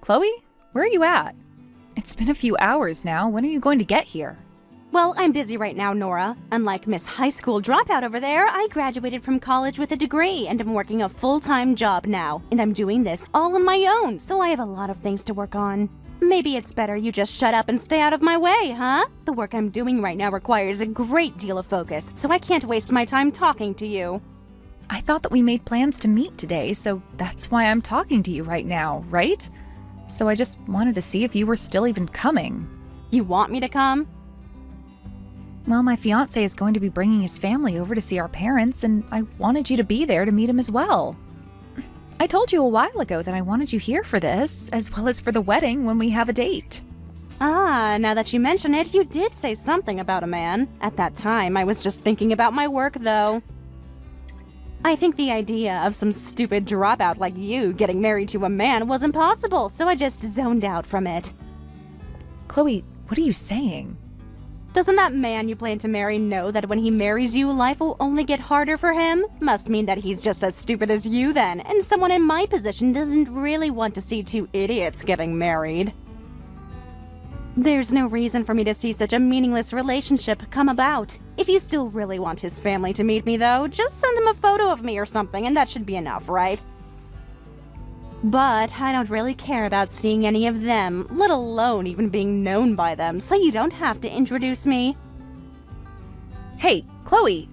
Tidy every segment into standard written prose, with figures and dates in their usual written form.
Chloe, where are you at? It's been a few hours now. When are you going to get here? Well, I'm busy right now, Nora. Unlike Miss High School Dropout over there, I graduated from college with a degree and am working a full-time job now. And I'm doing this all on my own, so I have a lot of things to work on. Maybe it's better you just shut up and stay out of my way, huh? The work I'm doing right now requires a great deal of focus, so I can't waste my time talking to you. I thought that we made plans to meet today, so that's why I'm talking to you right now, right? So I just wanted to see if you were still even coming. You want me to come? Well, my fiancé is going to be bringing his family over to see our parents, and I wanted you to be there to meet him as well. I told you a while ago that I wanted you here for this, as well as for the wedding when we have a date. Ah, now that you mention it, you did say something about a man. At that time, I was just thinking about my work, though. I think the idea of some stupid dropout like you getting married to a man was impossible, so I just zoned out from it. Chloe, what are you saying? Doesn't that man you plan to marry know that when he marries you, life will only get harder for him? Must mean that he's just as stupid as you then, and someone in my position doesn't really want to see two idiots getting married. There's no reason for me to see such a meaningless relationship come about. If you still really want his family to meet me, though, just send them a photo of me or something, and that should be enough, right? But I don't really care about seeing any of them, let alone even being known by them, so you don't have to introduce me. Hey, Chloe!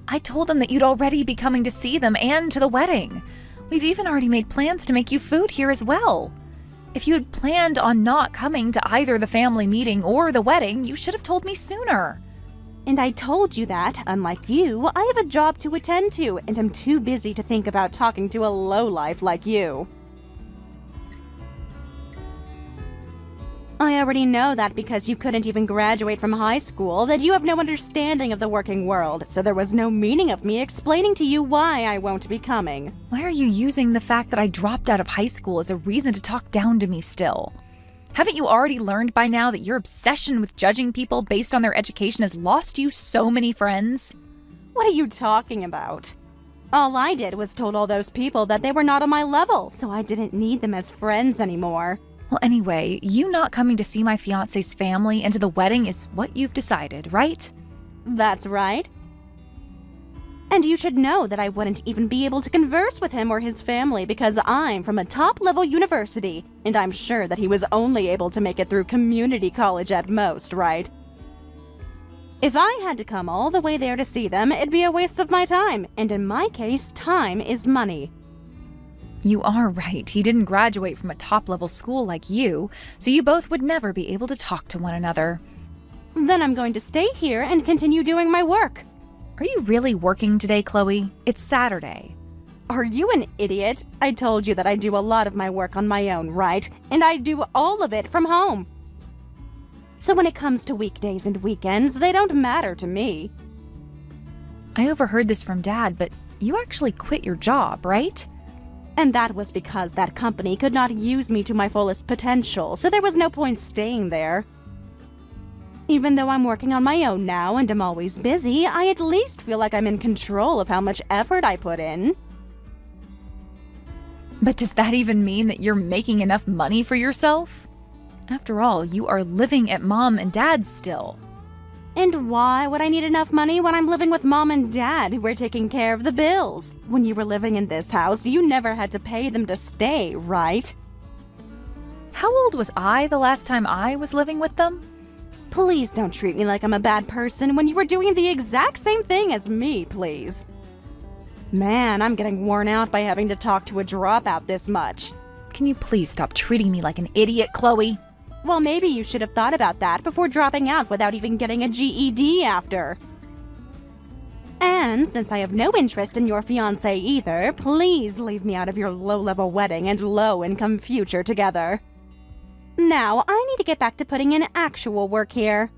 I told them that you'd already be coming to see them and to the wedding. We've even already made plans to make you food here as well. If you had planned on not coming to either the family meeting or the wedding, you should have told me sooner. And I told you that, unlike you, I have a job to attend to, and I'm too busy to think about talking to a lowlife like you. I already know that because you couldn't even graduate from high school, that you have no understanding of the working world, so there was no meaning of me explaining to you why I won't be coming. Why are you using the fact that I dropped out of high school as a reason to talk down to me still? Haven't you already learned by now that your obsession with judging people based on their education has lost you so many friends? What are you talking about? All I did was told all those people that they were not on my level, so I didn't need them as friends anymore. Well, anyway, you not coming to see my fiancé's family and to the wedding is what you've decided, right? That's right. And you should know that I wouldn't even be able to converse with him or his family because I'm from a top-level university, and I'm sure that he was only able to make it through community college at most, right? If I had to come all the way there to see them, it'd be a waste of my time, and in my case, time is money. You are right. He didn't graduate from a top-level school like you, so you both would never be able to talk to one another. Then I'm going to stay here and continue doing my work. Are you really working today, Chloe? It's Saturday. Are you an idiot? I told you that I do a lot of my work on my own, right? And I do all of it from home. So when it comes to weekdays and weekends, they don't matter to me. I overheard this from Dad, but you actually quit your job, right? And that was because that company could not use me to my fullest potential, so there was no point staying there. Even though I'm working on my own now and am always busy, I at least feel like I'm in control of how much effort I put in. But does that even mean that you're making enough money for yourself? After all, you are living at Mom and Dad's still. And why would I need enough money when I'm living with Mom and Dad who were taking care of the bills? When you were living in this house, you never had to pay them to stay, right? How old was I the last time I was living with them? Please don't treat me like I'm a bad person when you were doing the exact same thing as me, please. Man, I'm getting worn out by having to talk to a dropout this much. Can you please stop treating me like an idiot, Chloe? Well, maybe you should have thought about that before dropping out without even getting a GED after. And since I have no interest in your fiancé either, please leave me out of your low-level wedding and low-income future together. Now, I need to get back to putting in actual work here.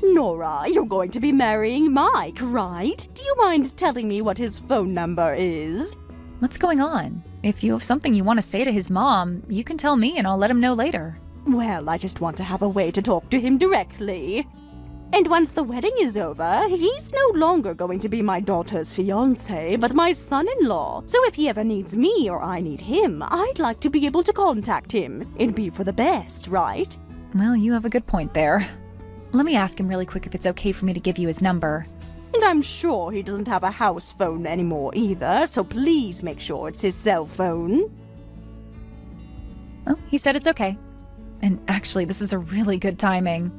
Nora, you're going to be marrying Mike, right? Do you mind telling me what his phone number is? What's going on? If you have something you want to say to his mom, you can tell me and I'll let him know later. Well, I just want to have a way to talk to him directly. And once the wedding is over, he's no longer going to be my daughter's fiancé, but my son-in-law. So if he ever needs me or I need him, I'd like to be able to contact him. It'd be for the best, right? Well, you have a good point there. Let me ask him really quick if it's okay for me to give you his number. And I'm sure he doesn't have a house phone anymore either, so please make sure it's his cell phone. Well, he said it's okay. And actually, this is a really good timing.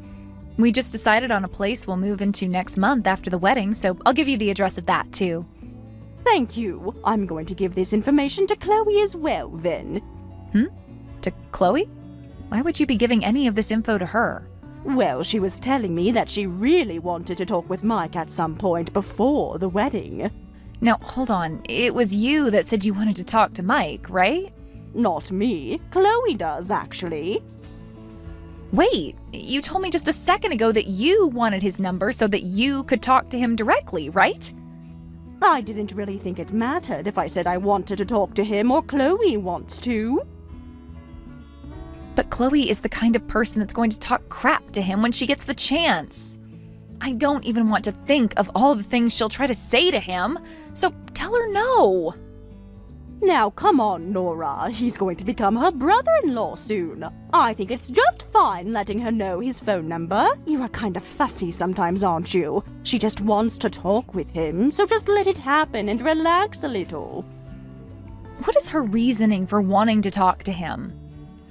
We just decided on a place we'll move into next month after the wedding, so I'll give you the address of that too. Thank you. I'm going to give this information to Chloe as well, then. To Chloe? Why would you be giving any of this info to her? Well, she was telling me that she really wanted to talk with Mike at some point before the wedding. Now, hold on. It was you that said you wanted to talk to Mike, right? Not me. Chloe does, actually. Wait, you told me just a second ago that you wanted his number so that you could talk to him directly, right? I didn't really think it mattered if I said I wanted to talk to him or Chloe wants to. But Chloe is the kind of person that's going to talk crap to him when she gets the chance. I don't even want to think of all the things she'll try to say to him, so tell her no. Now, come on, Nora. He's going to become her brother-in-law soon. I think it's just fine letting her know his phone number. You are kind of fussy sometimes, aren't you? She just wants to talk with him, so just let it happen and relax a little. What is her reasoning for wanting to talk to him?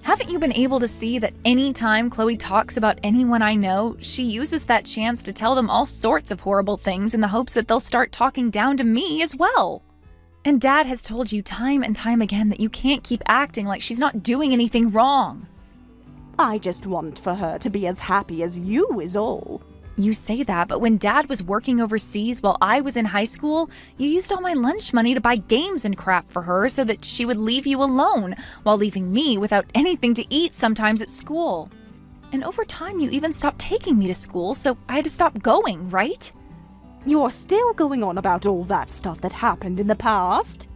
Haven't you been able to see that any time Chloe talks about anyone I know, she uses that chance to tell them all sorts of horrible things in the hopes that they'll start talking down to me as well? And Dad has told you time and time again that you can't keep acting like she's not doing anything wrong. I just want for her to be as happy as you is all. You say that, but when Dad was working overseas while I was in high school, you used all my lunch money to buy games and crap for her so that she would leave you alone while leaving me without anything to eat sometimes at school. And over time, you even stopped taking me to school, so I had to stop going, right? You're still going on about all that stuff that happened in the past?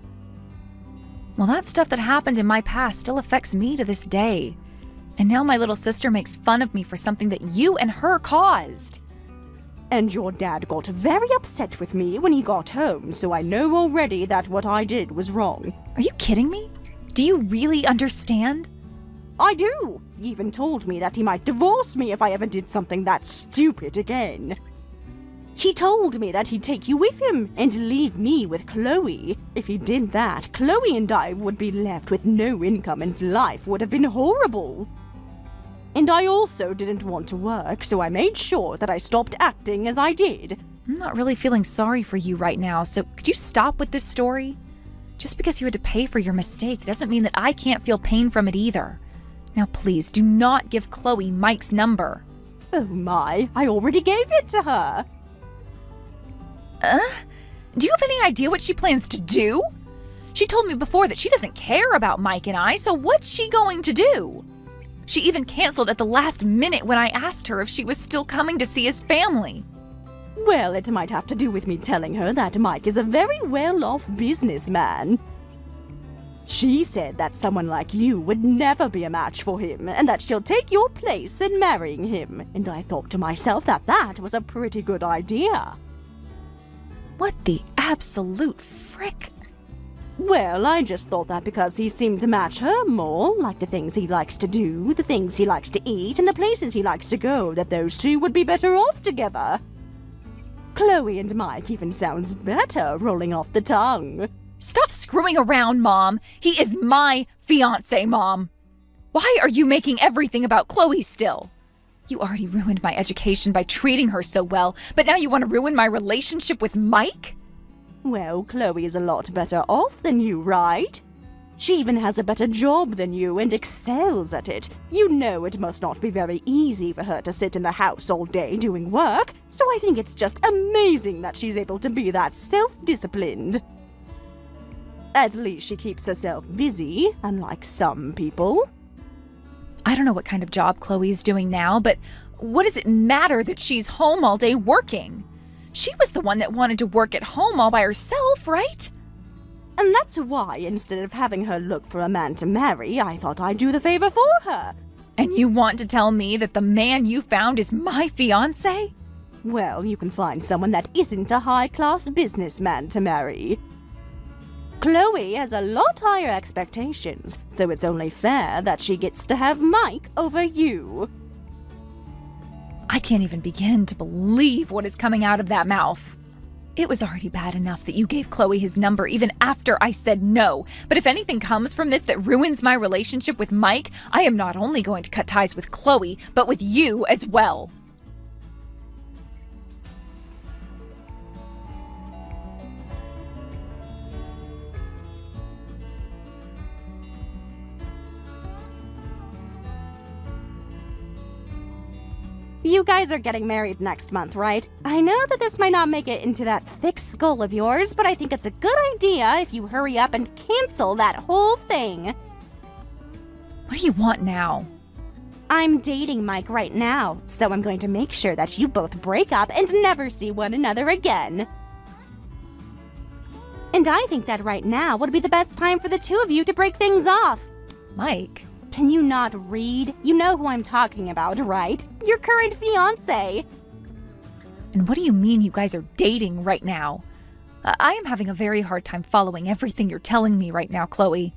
Well, that stuff that happened in my past still affects me to this day. And now my little sister makes fun of me for something that you and her caused. And your dad got very upset with me when he got home, so I know already that what I did was wrong. Are you kidding me? Do you really understand? I do! He even told me that he might divorce me if I ever did something that stupid again. He told me that he'd take you with him and leave me with Chloe. If he did that, Chloe and I would be left with no income and life would have been horrible. And I also didn't want to work, so I made sure that I stopped acting as I did. I'm not really feeling sorry for you right now, so could you stop with this story? Just because you had to pay for your mistake doesn't mean that I can't feel pain from it either. Now please, do not give Chloe Mike's number. Oh my, I already gave it to her. Do you have any idea what she plans to do? She told me before that she doesn't care about Mike and I, so what's she going to do? She even canceled at the last minute when I asked her if she was still coming to see his family. Well, it might have to do with me telling her that Mike is a very well-off businessman. She said that someone like you would never be a match for him, and that she'll take your place in marrying him. And I thought to myself that that was a pretty good idea. What the absolute frick? Well, I just thought that because he seemed to match her more, like the things he likes to do, the things he likes to eat, and the places he likes to go, that those two would be better off together. Chloe and Mike even sounds better rolling off the tongue. Stop screwing around, Mom. He is my fiancé, Mom. Why are you making everything about Chloe still? You already ruined my education by treating her so well, but now you want to ruin my relationship with Mike? Well, Chloe is a lot better off than you, right? She even has a better job than you and excels at it. You know it must not be very easy for her to sit in the house all day doing work, so I think it's just amazing that she's able to be that self-disciplined. At least she keeps herself busy, unlike some people. I don't know what kind of job Chloe is doing now, but what does it matter that she's home all day working? She was the one that wanted to work at home all by herself, right? And that's why, instead of having her look for a man to marry, I thought I'd do the favor for her. And you want to tell me that the man you found is my fiancé? Well, you can find someone that isn't a high-class businessman to marry. Chloe has a lot higher expectations, so it's only fair that she gets to have Mike over you. I can't even begin to believe what is coming out of that mouth. It was already bad enough that you gave Chloe his number even after I said no. But if anything comes from this that ruins my relationship with Mike, I am not only going to cut ties with Chloe, but with you as well. You guys are getting married next month, right? I know that this might not make it into that thick skull of yours, but I think it's a good idea if you hurry up and cancel that whole thing. What do you want now? I'm dating Mike right now, so I'm going to make sure that you both break up and never see one another again. And I think that right now would be the best time for the two of you to break things off. Mike? Can you not read? You know who I'm talking about, right? Your current fiancé. And what do you mean you guys are dating right now? I am having a very hard time following everything you're telling me right now, Chloe.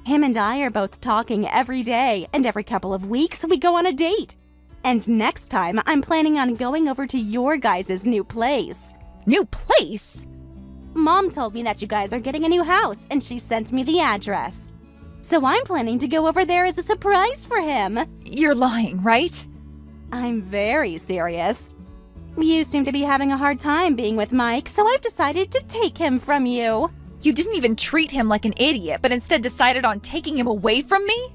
Him and I are both talking every day, and every couple of weeks we go on a date. And next time, I'm planning on going over to your guys' new place. New place? Mom told me that you guys are getting a new house, and she sent me the address. So I'm planning to go over there as a surprise for him. You're lying, right? I'm very serious. You seem to be having a hard time being with Mike, so I've decided to take him from you. You didn't even treat him like an idiot, but instead decided on taking him away from me?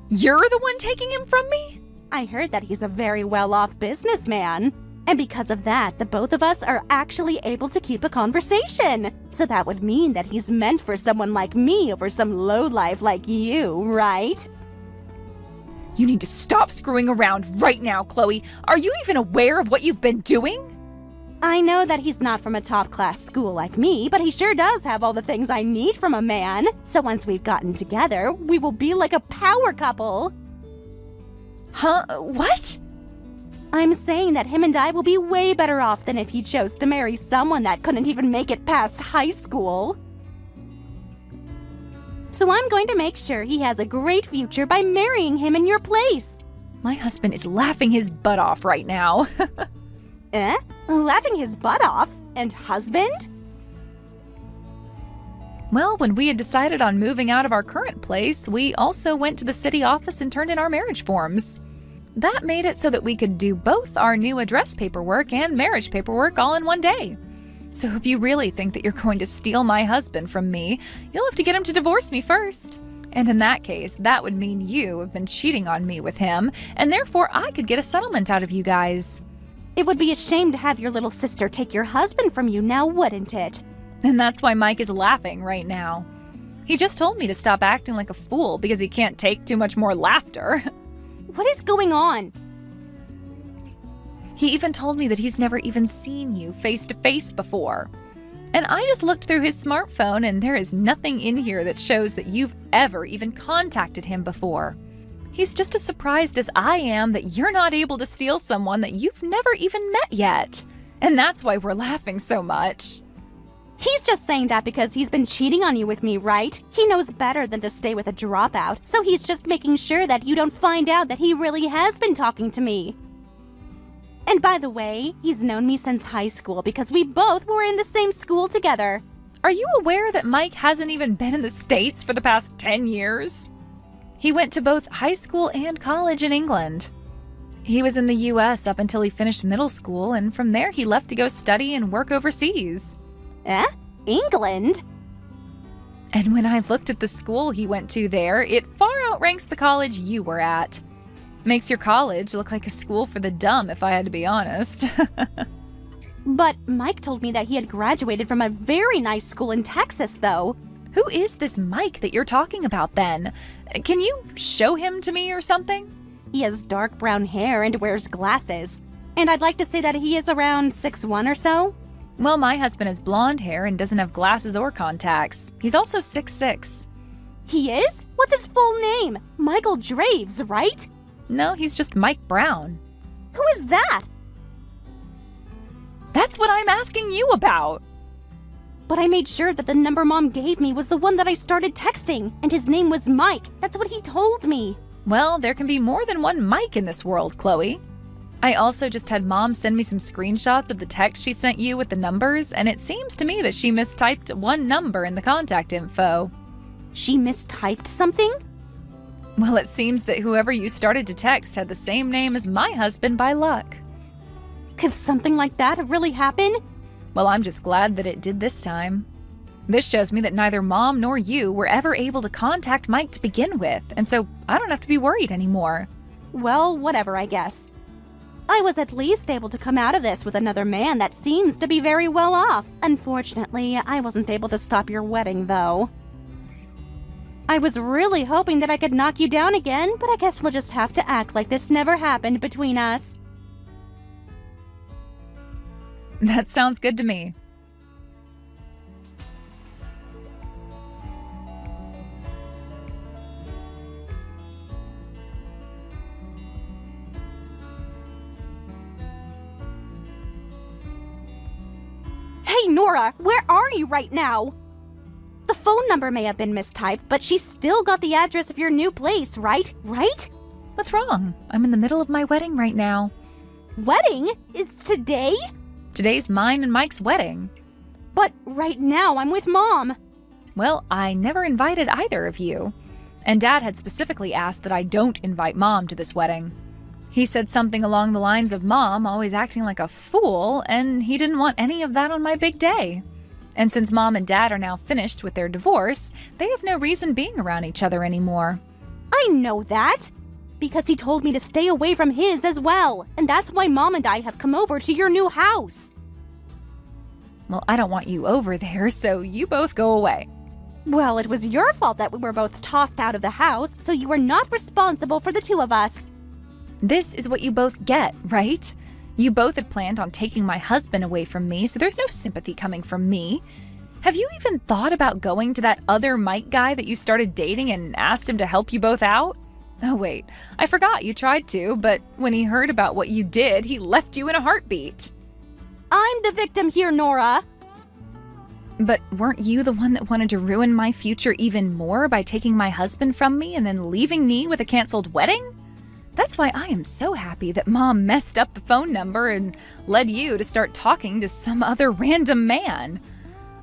You're the one taking him from me? I heard that he's a very well-off businessman. And because of that, the both of us are actually able to keep a conversation. So that would mean that he's meant for someone like me over some lowlife like you, right? You need to stop screwing around right now, Chloe. Are you even aware of what you've been doing? I know that he's not from a top-class school like me, but he sure does have all the things I need from a man. So once we've gotten together, we will be like a power couple. Huh? What? I'm saying that him and I will be way better off than if he chose to marry someone that couldn't even make it past high school. So I'm going to make sure he has a great future by marrying him in your place. My husband is laughing his butt off right now. Eh? Laughing his butt off? And husband? Well, when we had decided on moving out of our current place, we also went to the city office and turned in our marriage forms. That made it so that we could do both our new address paperwork and marriage paperwork all in one day. So if you really think that you're going to steal my husband from me, you'll have to get him to divorce me first. And in that case, that would mean you have been cheating on me with him, and therefore I could get a settlement out of you guys. It would be a shame to have your little sister take your husband from you now, wouldn't it? And that's why Mike is laughing right now. He just told me to stop acting like a fool because he can't take too much more laughter. What is going on? He even told me that he's never even seen you face to face before. And I just looked through his smartphone and there is nothing in here that shows that you've ever even contacted him before. He's just as surprised as I am that you're not able to steal someone that you've never even met yet. And that's why we're laughing so much. He's just saying that because he's been cheating on you with me, right? He knows better than to stay with a dropout, so he's just making sure that you don't find out that he really has been talking to me. And by the way, he's known me since high school because we both were in the same school together. Are you aware that Mike hasn't even been in the States for the past 10 years? He went to both high school and college in England. He was in the US up until he finished middle school, and from there he left to go study and work overseas. Eh? England? And when I looked at the school he went to there, it far outranks the college you were at. Makes your college look like a school for the dumb, if I had to be honest. But Mike told me that he had graduated from a very nice school in Texas, though. Who is this Mike that you're talking about then? Can you show him to me or something? He has dark brown hair and wears glasses. And I'd like to say that he is around 6'1" or so. Well, my husband has blonde hair and doesn't have glasses or contacts. He's also 6'6". He is? What's his full name? Michael Draves, right? No, he's just Mike Brown. Who is that? That's what I'm asking you about. But I made sure that the number Mom gave me was the one that I started texting, and his name was Mike. That's what he told me. Well, there can be more than one Mike in this world, Chloe. I also just had Mom send me some screenshots of the text she sent you with the numbers, and it seems to me that she mistyped one number in the contact info. She mistyped something? Well, it seems that whoever you started to text had the same name as my husband by luck. Could something like that really happen? Well, I'm just glad that it did this time. This shows me that neither Mom nor you were ever able to contact Mike to begin with, and so I don't have to be worried anymore. Well, whatever, I guess. I was at least able to come out of this with another man that seems to be very well off. Unfortunately, I wasn't able to stop your wedding, though. I was really hoping that I could knock you down again, but I guess we'll just have to act like this never happened between us. That sounds good to me. Hey, Nora, where are you right now? The phone number may have been mistyped, but she still got the address of your new place, right? Right? What's wrong? I'm in the middle of my wedding right now. Wedding? It's today? Today's mine and Mike's wedding. But right now I'm with Mom. Well, I never invited either of you. And Dad had specifically asked that I don't invite Mom to this wedding. He said something along the lines of Mom always acting like a fool, and he didn't want any of that on my big day. And since Mom and Dad are now finished with their divorce, they have no reason being around each other anymore. I know that. Because he told me to stay away from his as well. And that's why Mom and I have come over to your new house. Well, I don't want you over there, so you both go away. Well, it was your fault that we were both tossed out of the house, so you are not responsible for the two of us. This is what you both get, right? You both had planned on taking my husband away from me, so there's no sympathy coming from me. Have you even thought about going to that other Mike guy that you started dating and asked him to help you both out? Oh wait, I forgot you tried to, but when he heard about what you did, he left you in a heartbeat. I'm the victim here, Nora. But weren't you the one that wanted to ruin my future even more by taking my husband from me and then leaving me with a canceled wedding? That's why I am so happy that Mom messed up the phone number and led you to start talking to some other random man.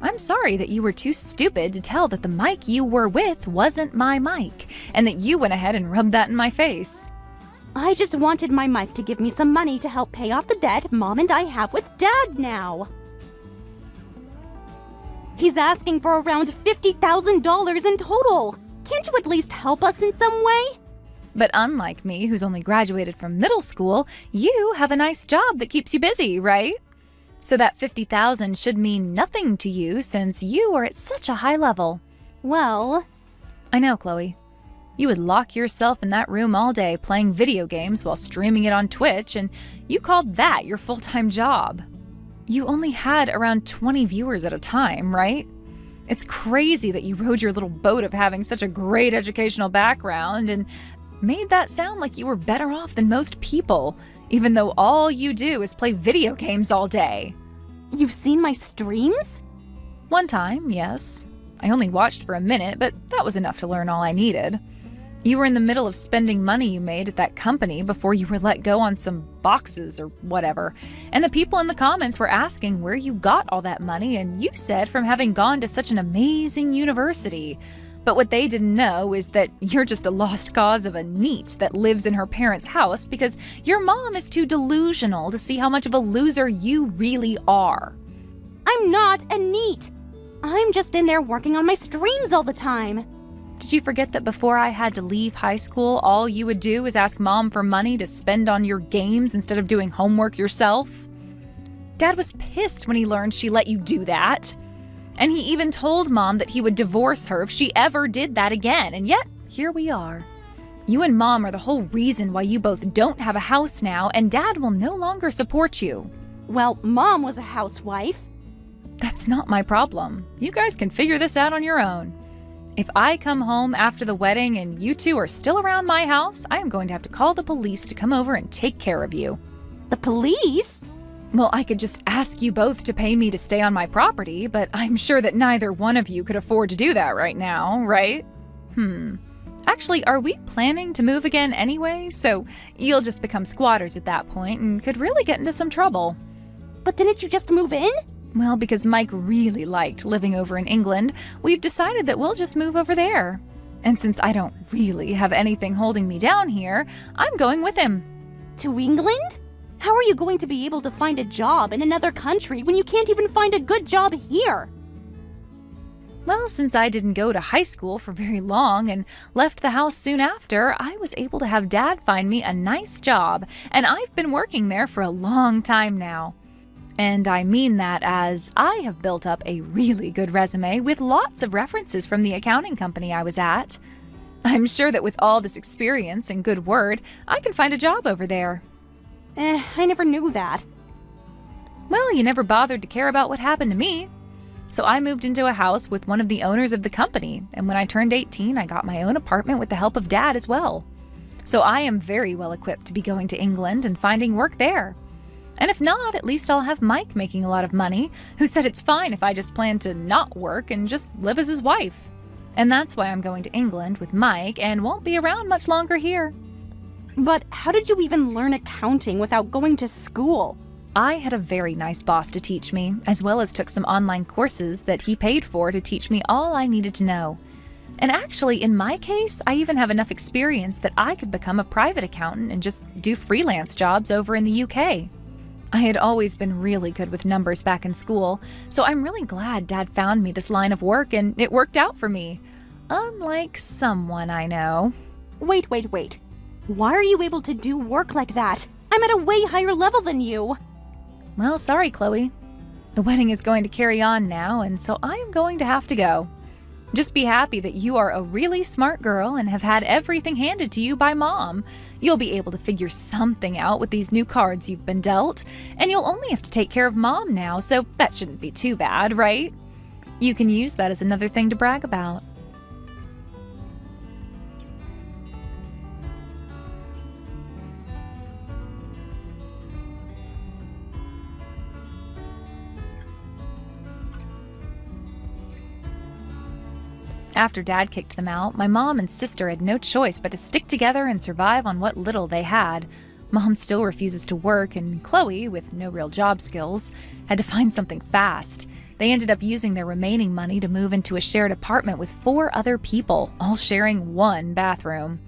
I'm sorry that you were too stupid to tell that the Mike you were with wasn't my Mike, and that you went ahead and rubbed that in my face. I just wanted my Mike to give me some money to help pay off the debt Mom and I have with Dad now. He's asking for around $50,000 in total. Can't you at least help us in some way? But unlike me, who's only graduated from middle school, you have a nice job that keeps you busy, right? So that $50,000 should mean nothing to you since you are at such a high level. Well, I know, Chloe. You would lock yourself in that room all day playing video games while streaming it on Twitch, and you called that your full-time job. You only had around 20 viewers at a time, right? It's crazy that you rode your little boat of having such a great educational background and made that sound like you were better off than most people, even though all you do is play video games all day. You've seen my streams? One time, yes. I only watched for a minute, but that was enough to learn all I needed. You were in the middle of spending money you made at that company before you were let go on some boxes or whatever, and the people in the comments were asking where you got all that money, and you said from having gone to such an amazing university. But what they didn't know is that you're just a lost cause of a NEET that lives in her parents' house because your mom is too delusional to see how much of a loser you really are. I'm not a NEET. I'm just in there working on my streams all the time. Did you forget that before I had to leave high school, all you would do is ask Mom for money to spend on your games instead of doing homework yourself? Dad was pissed when he learned she let you do that. And he even told Mom that he would divorce her if she ever did that again, and yet, here we are. You and Mom are the whole reason why you both don't have a house now, and Dad will no longer support you. Well, Mom was a housewife. That's not my problem. You guys can figure this out on your own. If I come home after the wedding and you two are still around my house, I am going to have to call the police to come over and take care of you. The police? Well, I could just ask you both to pay me to stay on my property, but I'm sure that neither one of you could afford to do that right now, right? Actually, are we planning to move again anyway? So you'll just become squatters at that point and could really get into some trouble. But didn't you just move in? Well, because Mike really liked living over in England, we've decided that we'll just move over there. And since I don't really have anything holding me down here, I'm going with him. To England? How are you going to be able to find a job in another country when you can't even find a good job here? Well, since I didn't go to high school for very long and left the house soon after, I was able to have Dad find me a nice job, and I've been working there for a long time now. And I mean that as I have built up a really good resume with lots of references from the accounting company I was at. I'm sure that with all this experience and good word, I can find a job over there. I never knew that. Well, you never bothered to care about what happened to me. So I moved into a house with one of the owners of the company, and when I turned 18, I got my own apartment with the help of Dad as well. So I am very well equipped to be going to England and finding work there. And if not, at least I'll have Mike making a lot of money, who said it's fine if I just plan to not work and just live as his wife. And that's why I'm going to England with Mike and won't be around much longer here. But how did you even learn accounting without going to school? I had a very nice boss to teach me, as well as took some online courses that he paid for to teach me all I needed to know. And actually, in my case, I even have enough experience that I could become a private accountant and just do freelance jobs over in the UK. I had always been really good with numbers back in school, so I'm really glad Dad found me this line of work and it worked out for me. Unlike someone I know. Wait. Why are you able to do work like that? I'm at a way higher level than you. Well, sorry, Chloe. The wedding is going to carry on now, and so I am going to have to go. Just be happy that you are a really smart girl and have had everything handed to you by Mom. You'll be able to figure something out with these new cards you've been dealt, and you'll only have to take care of Mom now, so that shouldn't be too bad, right? You can use that as another thing to brag about. After Dad kicked them out, my mom and sister had no choice but to stick together and survive on what little they had. Mom still refuses to work, and Chloe, with no real job skills, had to find something fast. They ended up using their remaining money to move into a shared apartment with 4 other people, all sharing one bathroom.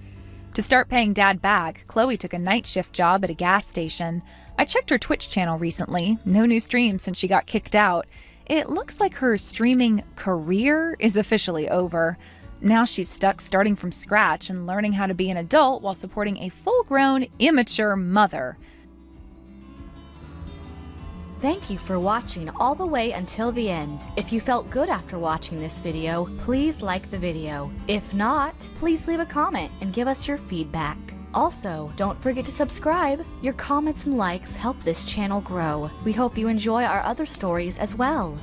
To start paying Dad back, Chloe took a night shift job at a gas station. I checked her Twitch channel recently. No new streams since she got kicked out. It looks like her streaming career is officially over. Now she's stuck starting from scratch and learning how to be an adult while supporting a full-grown, immature mother. Thank you for watching all the way until the end. If you felt good after watching this video, please like the video. If not, please leave a comment and give us your feedback. Also, don't forget to subscribe. Your comments and likes help this channel grow. We hope you enjoy our other stories as well.